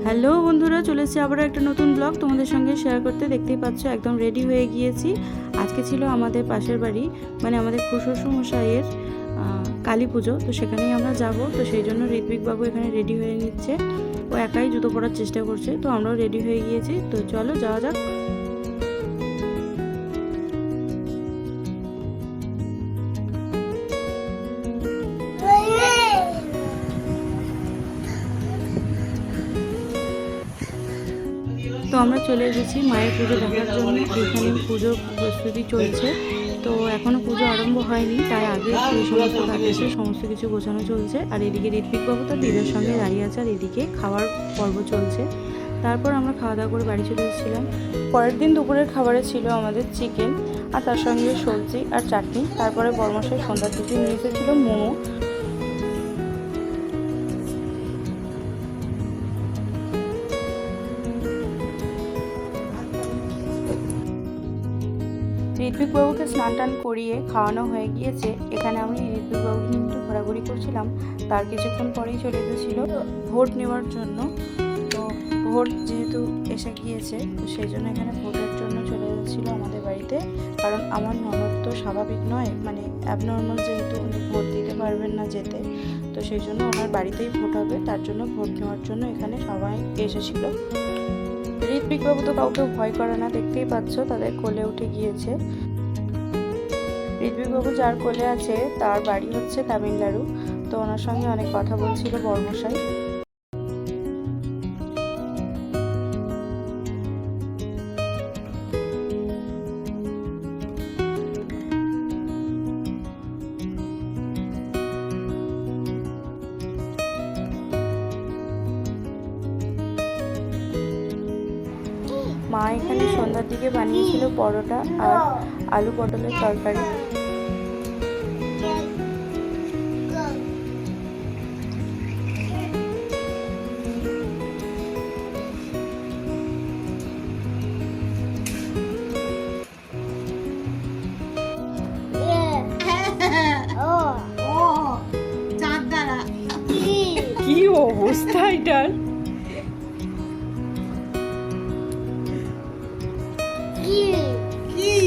Hello বন্ধুরা, চলে এসেছি আবার একটা নতুন ব্লগ তোমাদের সঙ্গে শেয়ার করতে। দেখতেই পাচ্ছ একদম রেডি হয়ে গিয়েছি। আজকে ছিল আমাদের পাশের বাড়ি, মানে আমাদের শ্বশুরমশাইয়ের কালী পুজো, তো সেখানেই আমরা যাব। তো সেই জন্য ঋত্বিক বাবু এখানে রেডি হয়ে নিচ্ছে। ও একাই জুতো পরার চেষ্টা করছে, তো আমরাও রেডি হয়ে গিয়েছি। তো চলো যাওয়া যাক। তো আমরা চলে এসেছি মায়ের পুজো দেখার জন্য। এখানে পুজোর প্রস্তুতি চলছে, তো এখনও পুজো আরম্ভ হয়নি, তার আগে সেই সমস্ত কাজ এসে সমস্ত কিছু গোছানো চলছে। আর এদিকে ঋত্বিক বাবু তার দিদার সঙ্গে দাঁড়িয়ে আছে, আর এদিকে খাওয়ার পর্ব চলছে। তারপর আমরা খাওয়া দাওয়া করে বাড়ি চলে এসেছিলাম। পরের দিন দুপুরের খাবারে ছিল আমাদের চিকেন, আর তার সঙ্গে সবজি আর চাটনি। তারপরে বর্মশাই সন্ধ্যার দিকে নিয়ে এসেছিল মোমো। ঋত্বিক বাবুকে স্নান টান করিয়ে খাওয়ানো হয়ে গিয়েছে। এখানে আমি ঋত্বিক বাবুকে একটু ঘোরাঘুরি করছিলাম। তার কিছুক্ষণ পরেই চলে এসেছিল ভোট নেওয়ার জন্য। তো ভোট যেহেতু এসে গিয়েছে, তো সেই জন্য এখানে ভোটের জন্য চলে এসেছিলো আমাদের বাড়িতে। কারণ আমার ননদ তো স্বাভাবিক নয়, মানে অ্যাবনর্মাল, যেহেতু উনি ভোট দিতে পারবেন না যেতে, তো সেই জন্য ওনার বাড়িতেই ভোট হবে। তার জন্য ভোট নেওয়ার জন্য এখানে সবাই এসেছিল। ঋত্বিক বাবু তো কাউকে ভয় করে না, দেখতেই পাচ্ছ তাদের কোলে উঠে গিয়েছে। ঋত্বিক বাবু যার কোলে আছে তার বাড়ি হচ্ছে তামিলনাড়ু। তো ওনার সঙ্গে অনেক কথা বলছিল বর্মশাই। মা এখানে সন্ধ্যার দিকে বানিয়েছিল পরোটা আর আলু পটলের তরকারি। কি অবস্থা এটার! কি